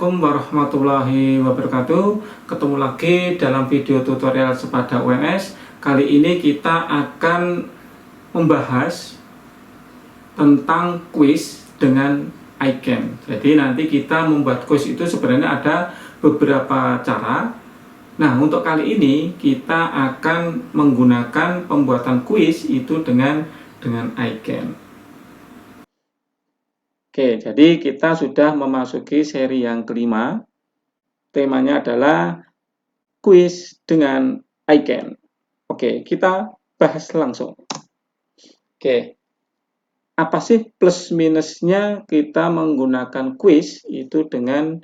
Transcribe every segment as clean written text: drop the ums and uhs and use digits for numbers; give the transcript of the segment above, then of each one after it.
Assalamualaikum warahmatullahi wabarakatuh. Ketemu lagi dalam video tutorial Sepada UNS. Kali ini kita akan membahas tentang kuis dengan iCan. Jadi nanti kita membuat kuis itu sebenarnya ada beberapa cara. Nah, untuk kali ini kita akan menggunakan pembuatan kuis itu dengan iCan. Oke, jadi kita sudah memasuki seri yang kelima. Temanya adalah kuis dengan iCan. Oke, kita bahas langsung. Oke, apa sih plus minusnya kita menggunakan kuis itu dengan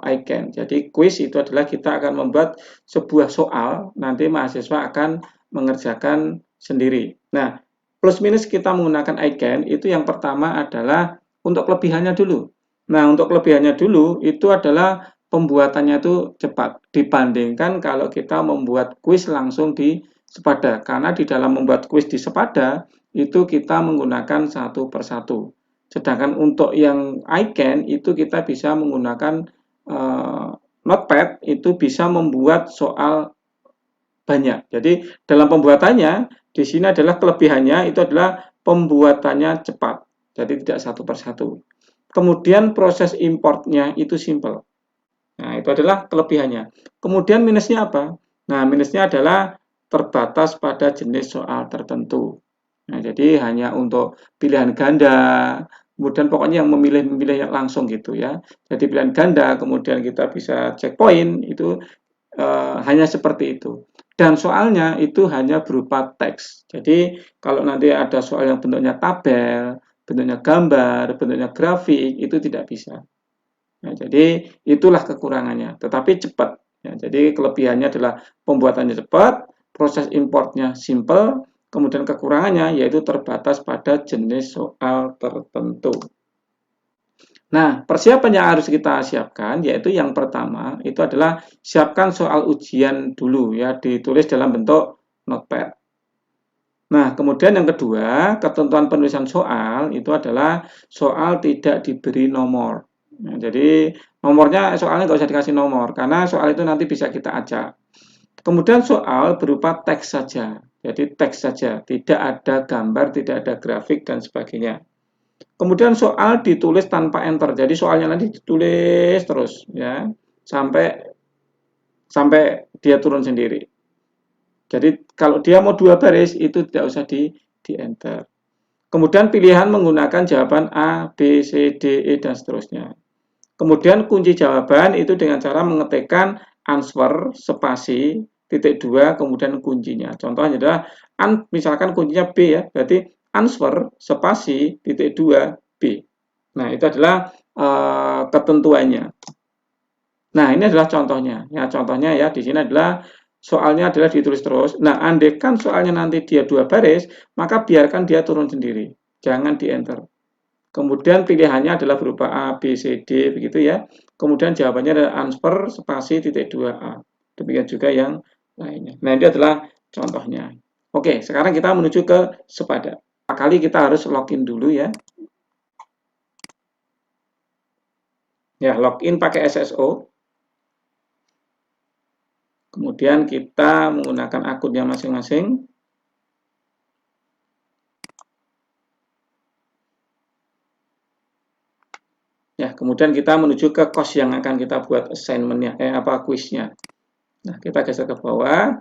iCan? Jadi kuis itu adalah kita akan membuat sebuah soal, nanti mahasiswa akan mengerjakan sendiri. Nah, plus minus kita menggunakan iCan itu yang pertama adalah untuk kelebihannya dulu. Nah, untuk kelebihannya dulu itu adalah pembuatannya itu cepat dibandingkan kalau kita membuat kuis langsung di Sepada. Karena di dalam membuat kuis di Sepada itu kita menggunakan satu persatu. Sedangkan untuk yang iCan itu kita bisa menggunakan Notepad, itu bisa membuat soal banyak. Jadi dalam pembuatannya di sini adalah kelebihannya itu adalah pembuatannya cepat. Jadi tidak satu persatu. Kemudian proses importnya itu simple. Nah, itu adalah kelebihannya. Kemudian minusnya apa? Nah, minusnya adalah terbatas pada jenis soal tertentu. Nah, jadi hanya untuk pilihan ganda, kemudian pokoknya yang memilih langsung gitu ya. Jadi pilihan ganda, kemudian kita bisa checkpoint, itu hanya seperti itu. Dan soalnya itu hanya berupa teks. Jadi kalau nanti ada soal yang bentuknya tabel, bentuknya gambar, bentuknya grafik, itu tidak bisa. Nah, jadi itulah kekurangannya, tetapi cepat. Ya, jadi kelebihannya adalah pembuatannya cepat, proses importnya simple, kemudian kekurangannya yaitu terbatas pada jenis soal tertentu. Nah, persiapan yang harus kita siapkan yaitu yang pertama itu adalah siapkan soal ujian dulu ya, ditulis dalam bentuk notepad. Nah, kemudian yang kedua, ketentuan penulisan soal itu adalah soal tidak diberi nomor. Nah, jadi nomornya soalnya nggak usah dikasih nomor karena soal itu nanti bisa kita acak. Kemudian soal berupa teks saja. Jadi teks saja, tidak ada gambar, tidak ada grafik dan sebagainya. Kemudian soal ditulis tanpa enter. Jadi soalnya nanti ditulis terus ya sampai dia turun sendiri. Jadi kalau dia mau 2 baris itu tidak usah di enter. Kemudian pilihan menggunakan jawaban A, B, C, D, E dan seterusnya. Kemudian kunci jawaban itu dengan cara mengetikkan answer spasi titik 2 kemudian kuncinya. Contohnya adalah misalkan kuncinya B ya, berarti answer spasi titik 2 B. Nah, itu adalah ketentuannya. Nah, ini adalah contohnya. Ya, contohnya ya di sini adalah soalnya adalah ditulis terus. Nah, andaikan soalnya nanti dia 2 baris, maka biarkan dia turun sendiri. Jangan di enter. Kemudian pilihannya adalah berupa A, B, C, D begitu ya. Kemudian jawabannya adalah answer spasi titik 2A. Demikian juga yang lainnya. Nah, ini adalah contohnya. Oke, sekarang kita menuju ke Sepada. Kali kita harus login dulu ya. Ya, login pakai SSO. Kemudian kita menggunakan akunnya masing-masing. Ya, kemudian kita menuju ke course yang akan kita buat assignment-nya, kuisnya. Nah, kita geser ke bawah.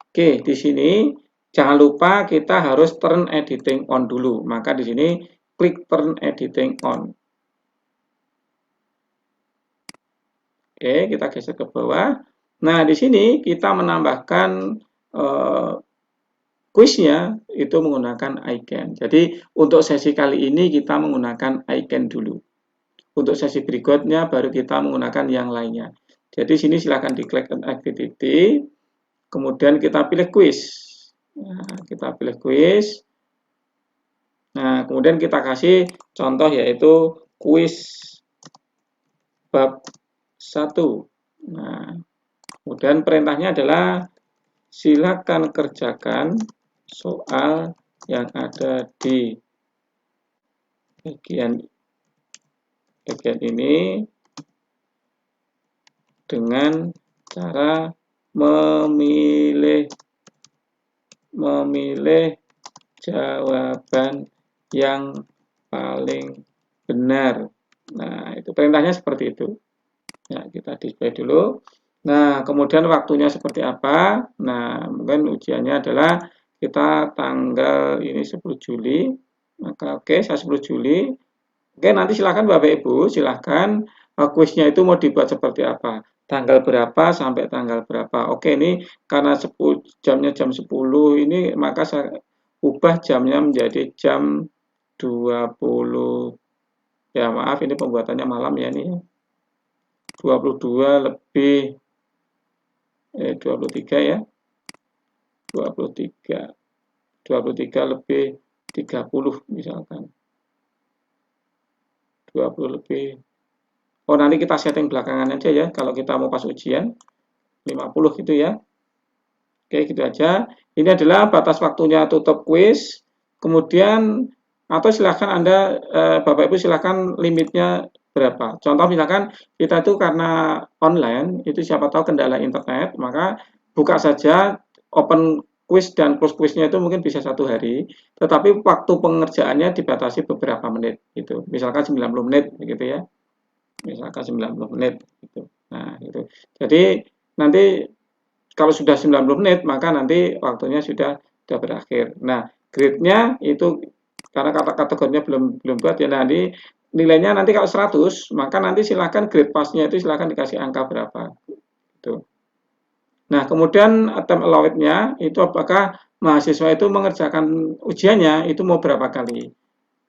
Oke, di sini jangan lupa kita harus turn editing on dulu. Maka di sini klik turn editing on. Oke, kita geser ke bawah. Nah, di sini kita menambahkan kuisnya itu menggunakan iCan. Jadi, untuk sesi kali ini kita menggunakan iCan dulu. Untuk sesi berikutnya baru kita menggunakan yang lainnya. Jadi sini silakan diklik activity, kemudian kita pilih quiz. Nah, kita pilih quiz. Nah, kemudian kita kasih contoh yaitu quiz bab 1. Nah, kemudian perintahnya adalah silakan kerjakan soal yang ada di bagian ini dengan cara memilih jawaban yang paling benar. Nah, itu perintahnya seperti itu. Ya, kita display dulu. Nah, kemudian waktunya seperti apa? Nah, mungkin ujiannya adalah kita tanggal ini 10 Juli. Maka oke, saya 10 Juli. Oke, nanti silakan Bapak Ibu, silakan kuisnya itu mau dibuat seperti apa? Tanggal berapa sampai tanggal berapa? Oke, ini karena 10, jamnya jam 10 ini, maka saya ubah jamnya menjadi jam 20. Ya, maaf ini pembuatannya malam ya ini. 22 lebih 23 ya. 23. 23 lebih 30 misalkan. 20 lebih. Oh, nanti kita setting belakangan aja ya kalau kita mau pas ujian. 50 gitu ya. Oke, gitu aja. Ini adalah batas waktunya tutup kuis. Kemudian atau silahkan Anda Bapak Ibu silahkan limitnya berapa. Contoh misalkan kita itu karena online, itu siapa tahu kendala internet, maka buka saja open quiz dan close quiznya itu mungkin bisa 1 hari, tetapi waktu pengerjaannya dibatasi beberapa menit gitu. Misalkan 90 menit gitu ya. Misalkan 90 menit gitu. Nah, gitu. Jadi nanti kalau sudah 90 menit, maka nanti waktunya sudah berakhir. Nah, grade-nya itu karena kategorinya belum buat ya, nanti nilainya nanti kalau 100, maka nanti silakan grade pasnya itu silakan dikasih angka berapa. Gitu. Nah, kemudian attempt allowed-nya itu apakah mahasiswa itu mengerjakan ujiannya itu mau berapa kali.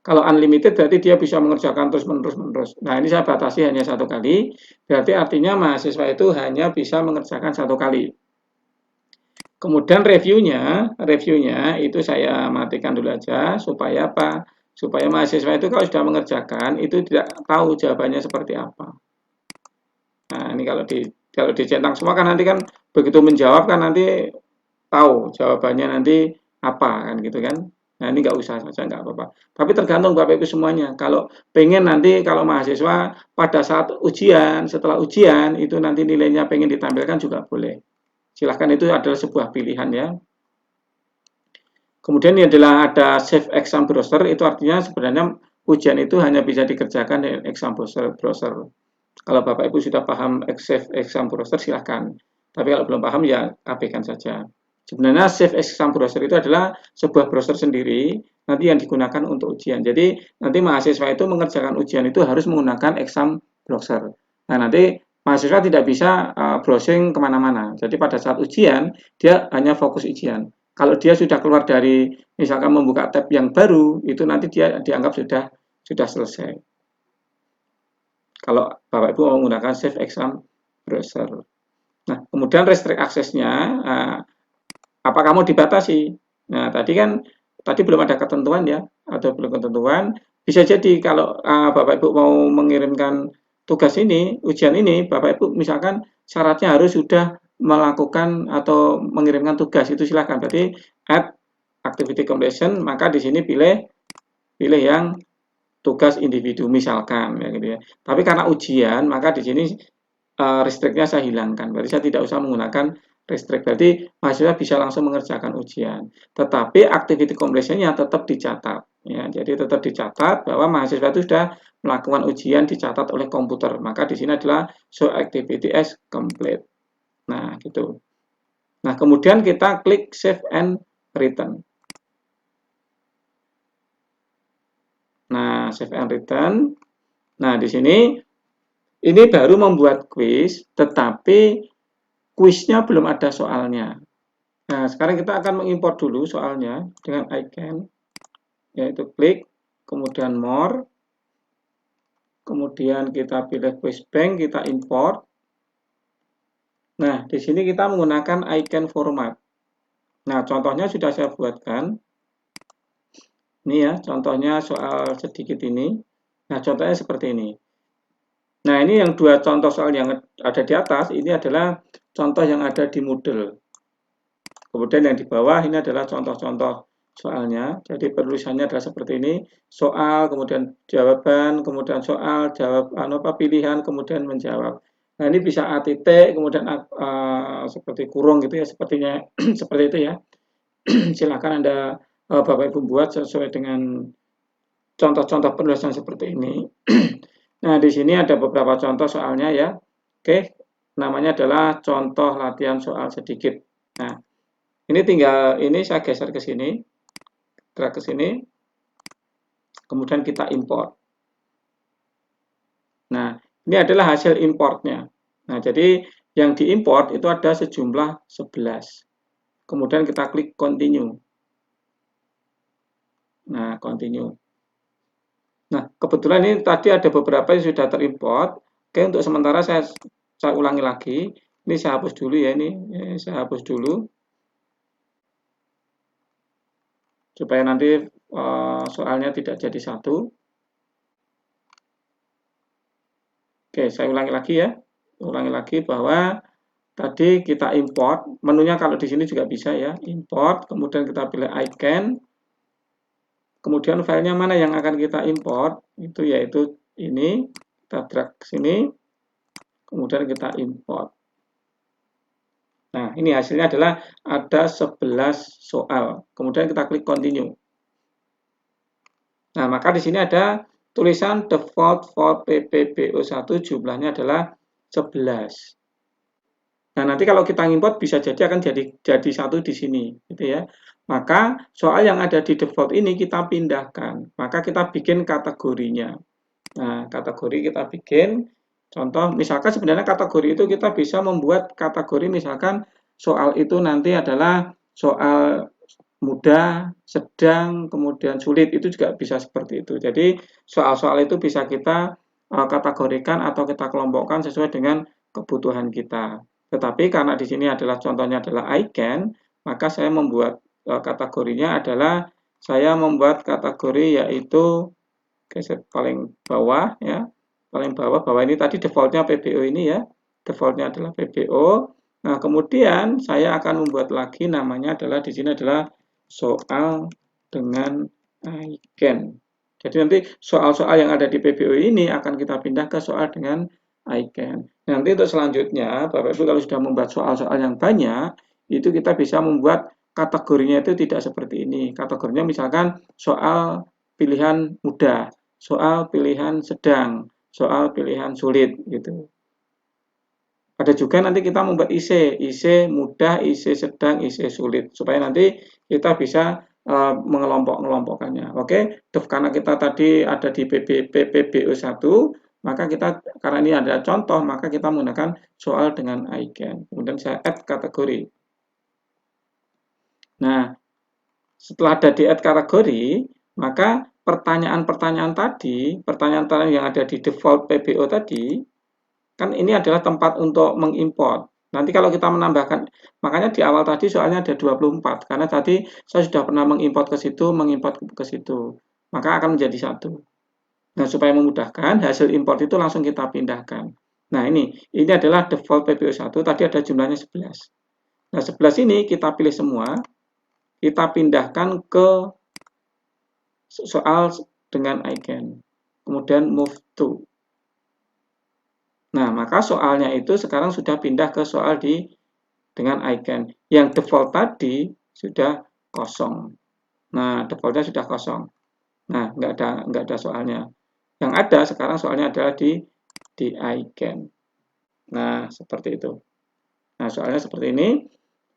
Kalau unlimited berarti dia bisa mengerjakan terus-menerus. Nah, ini saya batasi hanya 1 kali, berarti artinya mahasiswa itu hanya bisa mengerjakan 1 kali. Kemudian reviewnya itu saya matikan dulu aja supaya apa? Supaya mahasiswa itu kalau sudah mengerjakan itu tidak tahu jawabannya seperti apa. Nah, ini kalau dicentang semua kan nanti kan begitu menjawab kan nanti tahu jawabannya nanti apa kan gitu kan. Nah, ini nggak usah saja nggak apa-apa. Tapi tergantung Bapak Ibu semuanya. Kalau pengen nanti kalau mahasiswa pada saat ujian, setelah ujian itu nanti nilainya pengen ditampilkan juga boleh. Silahkan, itu adalah sebuah pilihan ya. Kemudian ini adalah ada save exam browser, itu artinya sebenarnya ujian itu hanya bisa dikerjakan dengan exam browser. Kalau Bapak Ibu sudah paham save exam browser silahkan. Tapi kalau belum paham ya abaikan saja. Sebenarnya save exam browser itu adalah sebuah browser sendiri nanti yang digunakan untuk ujian. Jadi nanti mahasiswa itu mengerjakan ujian itu harus menggunakan exam browser. Nah, nanti mahasiswa tidak bisa browsing kemana-mana. Jadi pada saat ujian dia hanya fokus ujian. Kalau dia sudah keluar dari misalkan membuka tab yang baru, itu nanti dia dianggap sudah selesai. Kalau Bapak Ibu mau menggunakan save exam browser. Nah, kemudian restrict aksesnya, apakah mau dibatasi? Nah, tadi belum ada ketentuan ya, atau belum ketentuan. Bisa jadi kalau Bapak Ibu mau mengirimkan tugas ini, ujian ini, Bapak Ibu misalkan syaratnya harus sudah melakukan atau mengirimkan tugas, itu silahkan. Berarti add activity completion, maka di sini pilih yang tugas individu misalkan ya gitu ya. Tapi karena ujian, maka di sini restriknya saya hilangkan. Berarti saya tidak usah menggunakan restrict. Berarti mahasiswa bisa langsung mengerjakan ujian. Tetapi activity completion-nya tetap dicatat. Ya, jadi tetap dicatat bahwa mahasiswa itu sudah melakukan ujian dicatat oleh komputer. Maka di sini adalah show activity as complete. Nah, gitu. Nah, kemudian kita klik save and return. Nah, save and return. Nah, di sini ini baru membuat kuis, tetapi kuisnya belum ada soalnya. Nah, sekarang kita akan mengimport dulu soalnya dengan icon, yaitu klik, kemudian more, kemudian kita pilih quiz bank, kita import. Nah, di sini kita menggunakan icon format. Nah, contohnya sudah saya buatkan. Ini ya, contohnya soal sedikit ini. Nah, contohnya seperti ini. Nah, ini yang dua contoh soal yang ada di atas, ini adalah contoh yang ada di Moodle. Kemudian yang di bawah ini adalah contoh-contoh soalnya. Jadi penulisannya adalah seperti ini. Soal, kemudian jawaban, kemudian soal, jawab, pilihan, kemudian menjawab. Nah, ini bisa A titik, kemudian seperti kurung gitu ya, sepertinya seperti itu ya. Silakan Anda Bapak Ibu buat sesuai dengan contoh-contoh penulisan seperti ini. Nah, di sini ada beberapa contoh soalnya ya. Oke, namanya adalah contoh latihan soal sedikit. Nah, ini tinggal ini saya geser ke sini, drag ke sini, kemudian kita import. Nah, ini adalah hasil importnya. Nah, jadi yang diimport itu ada sejumlah 11. Kemudian kita klik continue. Nah, continue. Nah, kebetulan ini tadi ada beberapa yang sudah terimport. Oke, untuk sementara saya ulangi lagi. Ini saya hapus dulu ya ini. Saya hapus dulu supaya nanti soalnya tidak jadi satu. Oke, saya ulangi lagi ya. Ulangi lagi bahwa tadi kita import. Menunya kalau di sini juga bisa ya. Import, kemudian kita pilih icon. Kemudian filenya mana yang akan kita import? Itu yaitu ini. Kita drag ke sini. Kemudian kita import. Nah, ini hasilnya adalah ada 11 soal. Kemudian kita klik continue. Nah, maka di sini ada tulisan default for PPBO1 jumlahnya adalah 11. Nah, nanti kalau kita import bisa jadi akan jadi satu di sini, gitu ya. Maka soal yang ada di default ini kita pindahkan. Maka kita bikin kategorinya. Nah, kategori kita bikin. Contoh, misalkan sebenarnya kategori itu kita bisa membuat kategori misalkan soal itu nanti adalah soal mudah, sedang, kemudian sulit. Itu juga bisa seperti itu. Jadi, soal-soal itu bisa kita kategorikan atau kita kelompokkan sesuai dengan kebutuhan kita. Tetapi karena di sini adalah contohnya adalah icon, maka saya membuat kategorinya adalah saya membuat kategori yaitu geser paling bawah ya, paling bawah ini tadi defaultnya PBO ini ya, defaultnya adalah PBO. Nah, kemudian saya akan membuat lagi namanya adalah di sini adalah soal dengan icon. Jadi nanti soal-soal yang ada di PBO ini akan kita pindah ke soal dengan icon. Nanti untuk selanjutnya, Bapak Ibu kalau sudah membuat soal-soal yang banyak, itu kita bisa membuat kategorinya itu tidak seperti ini. Kategorinya misalkan soal pilihan mudah, soal pilihan sedang, soal pilihan sulit gitu. Ada juga nanti kita membuat IC mudah, IC sedang, IC sulit supaya nanti kita bisa mengelompok-ngelompokkannya. Oke, karena kita tadi ada di PPBO1, maka kita karena ini ada contoh, maka kita menggunakan soal dengan icon. Kemudian saya add kategori. Nah, setelah ada di add kategori, maka pertanyaan-pertanyaan tadi, pertanyaan-pertanyaan yang ada di default PBO tadi, kan ini adalah tempat untuk mengimport. Nanti kalau kita menambahkan, makanya di awal tadi soalnya ada 24, karena tadi saya sudah pernah mengimport ke situ, mengimport ke situ. Maka akan menjadi satu. Nah, supaya memudahkan, hasil import itu langsung kita pindahkan. Nah, ini adalah default PBO1, tadi ada jumlahnya 11. Nah, 11 ini kita pilih semua, kita pindahkan ke soal dengan icon. Kemudian move to. Nah, maka soalnya itu sekarang sudah pindah ke soal dengan icon. Yang default tadi sudah kosong. Nah, defaultnya sudah kosong. Nah, nggak ada soalnya. Yang ada sekarang soalnya adalah di icon. Nah, seperti itu. Nah, soalnya seperti ini.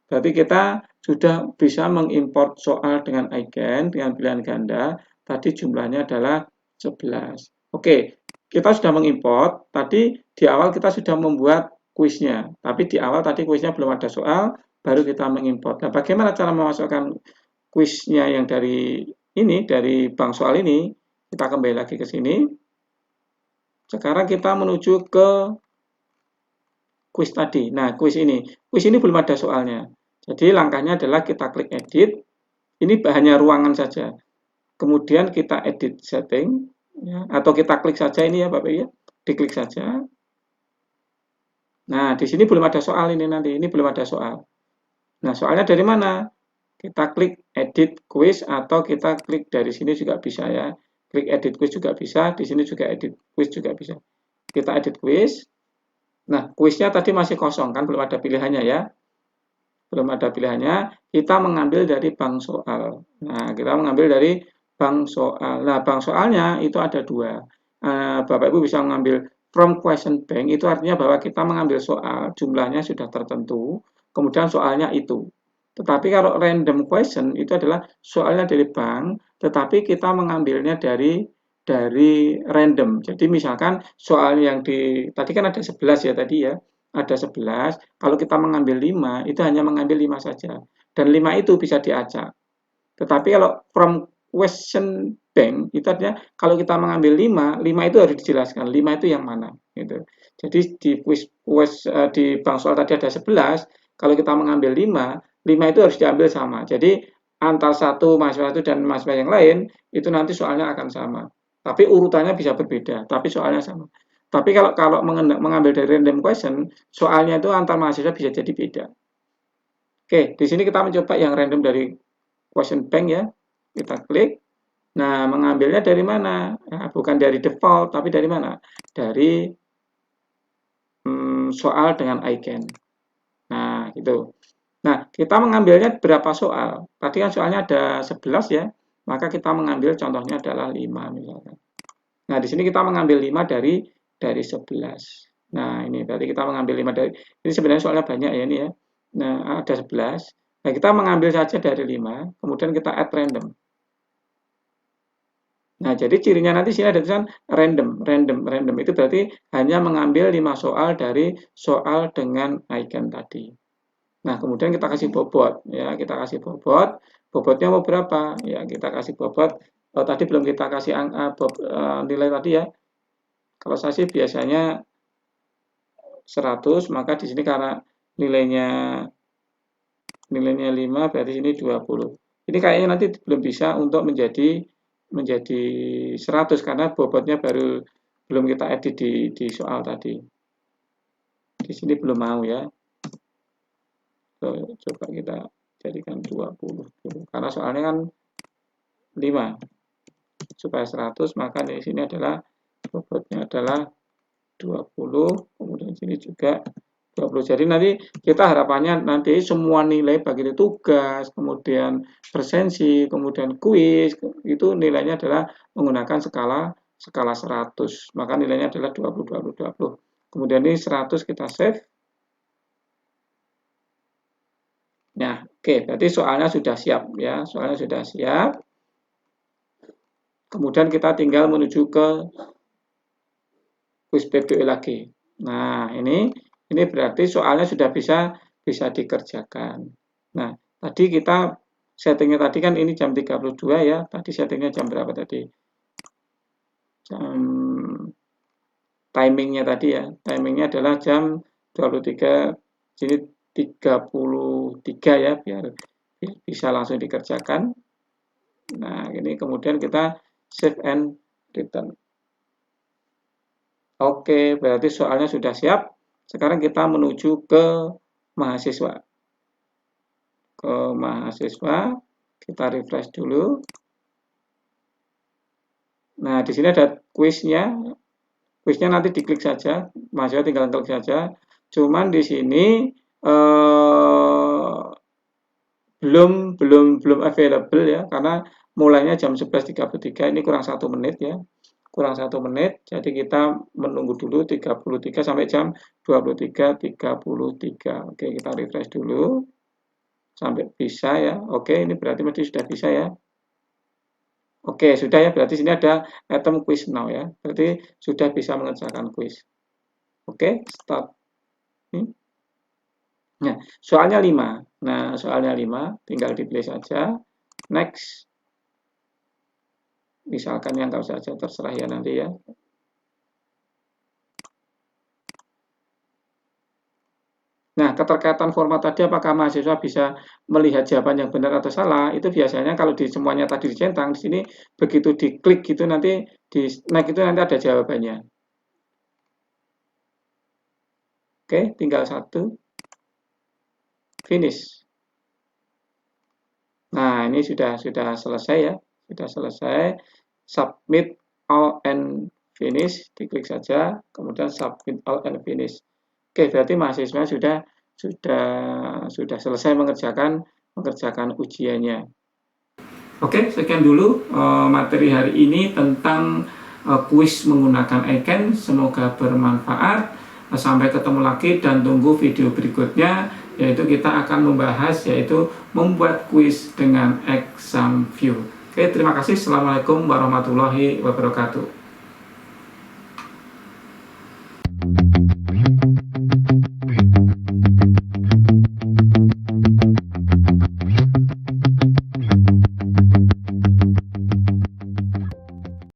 Berarti kita sudah bisa mengimport soal dengan icon, dengan pilihan ganda. Tadi jumlahnya adalah 11. Oke, kita sudah mengimport. Tadi di awal kita sudah membuat kuisnya. Tapi di awal tadi kuisnya belum ada soal, baru kita mengimport. Nah, bagaimana cara memasukkan kuisnya yang dari bank soal ini? Kita kembali lagi ke sini. Sekarang kita menuju ke kuis tadi. Nah, kuis ini belum ada soalnya. Jadi langkahnya adalah kita klik edit. Ini hanya ruangan saja. Kemudian kita edit setting, ya, atau kita klik saja ini ya Bapak ya, diklik saja. Nah, di sini belum ada soal ini nanti, ini belum ada soal. Nah, soalnya dari mana? Kita klik edit quiz atau kita klik dari sini juga bisa ya. Klik edit quiz juga bisa, di sini juga edit quiz juga bisa. Kita edit quiz. Nah, kuisnya tadi masih kosong kan, belum ada pilihannya ya. Belum ada pilihannya, kita mengambil dari bank soal. Nah, kita mengambil dari bank soal. Nah, bank soalnya itu ada dua. Bapak Ibu bisa mengambil from question bank, itu artinya bahwa kita mengambil soal, jumlahnya sudah tertentu, kemudian soalnya itu. Tetapi kalau random question itu adalah soalnya dari bank, tetapi kita mengambilnya dari random. Jadi misalkan soal yang tadi kan ada 11 ya tadi ya, ada 11, kalau kita mengambil 5, itu hanya mengambil 5 saja. Dan 5 itu bisa diacak. Tetapi kalau from question bank, itu artinya kalau kita mengambil 5, 5 itu harus dijelaskan. 5 itu yang mana? Gitu. Jadi di bank soal tadi ada 11, kalau kita mengambil 5, 5 itu harus diambil sama. Jadi antar satu mahasiswa itu dan mahasiswa yang lain, itu nanti soalnya akan sama. Tapi urutannya bisa berbeda, tapi soalnya sama. Tapi kalau kalau mengambil dari random question, soalnya itu antar mahasiswa bisa jadi beda. Oke, di sini kita mencoba yang random dari question bank ya. Kita klik. Nah, mengambilnya dari mana? Nah, bukan dari default, tapi dari mana? Dari soal dengan icon. Nah, gitu. Nah, kita mengambilnya berapa soal? Tadi kan soalnya ada 11 ya. Maka kita mengambil contohnya adalah 5 misalkan. Nah, di sini kita mengambil 5 dari 11. Nah, ini berarti kita mengambil 5 dari, ini sebenarnya soalnya banyak ya ini ya. Nah, ada 11. Nah, kita mengambil saja dari 5, kemudian kita add random. Nah, jadi cirinya nanti sini ada tulisan random, random, random. Itu berarti hanya mengambil 5 soal dari soal dengan icon tadi. Nah, kemudian kita kasih bobot ya, kita kasih bobot. Bobotnya mau berapa? Ya, kita kasih bobot. Oh, tadi belum kita kasih nilai tadi ya. Kalau saya sih biasanya 100, maka di sini karena nilainya nilainya 5 berarti ini 20. Ini kayaknya nanti belum bisa untuk menjadi 100 karena bobotnya belum kita edit di soal tadi. Di sini belum mau ya. Coba kita jadikan 20 karena soalnya kan 5 supaya 100, maka di sini adalah bobotnya adalah 20, kemudian sini juga 20. Jadi nanti kita harapannya nanti semua nilai baik itu tugas, kemudian presensi, kemudian kuis, itu nilainya adalah menggunakan skala 100. Maka nilainya adalah 20, 20, 20. Kemudian ini 100 kita save. Nah, oke, berarti soalnya sudah siap ya, soalnya sudah siap. Kemudian kita tinggal menuju ke kuis PBE lagi. Nah, ini berarti soalnya sudah bisa dikerjakan. Nah, tadi kita settingnya tadi kan ini jam 32 ya. Tadi settingnya jam berapa tadi? Jam timingnya tadi ya. Timingnya adalah jam 23, jadi 33 ya, biar bisa langsung dikerjakan. Nah, ini kemudian kita save and return. Oke, berarti soalnya sudah siap. Sekarang kita menuju ke mahasiswa. Ke mahasiswa, kita refresh dulu. Nah, di sini ada kuisnya. Kuisnya nanti diklik saja, mahasiswa tinggal klik saja. Cuman di sini belum available ya, karena mulainya jam 11.33, ini kurang 1 menit ya. Kurang 1 menit, jadi kita menunggu dulu 33 sampai jam 23.33. Oke, kita refresh dulu sampai bisa ya. Oke, ini berarti masih sudah bisa ya. Oke, sudah ya, berarti sini ada item quiz now ya. Berarti sudah bisa mengerjakan quiz. Oke, start. Nah, soalnya 5. Nah, soalnya 5, tinggal dipilih saja. Next. Misalkan yang kau saja, terserah ya nanti ya. Nah, keterkaitan format tadi apakah mahasiswa bisa melihat jawaban yang benar atau salah, itu biasanya kalau di semuanya tadi dicentang, di sini begitu diklik gitu nanti di next itu nanti ada jawabannya. Oke, tinggal satu. Finish. Nah, ini sudah selesai ya. Sudah selesai. Submit all and finish, diklik saja, kemudian submit all and finish. Oke, berarti mahasiswa sudah selesai mengerjakan ujiannya. Oke, sekian dulu materi hari ini tentang kuis menggunakan Eiken. Semoga bermanfaat. Sampai ketemu lagi dan tunggu video berikutnya, yaitu kita akan membahas yaitu membuat kuis dengan ExamView. Oke, terima kasih. Assalamualaikum warahmatullahi wabarakatuh.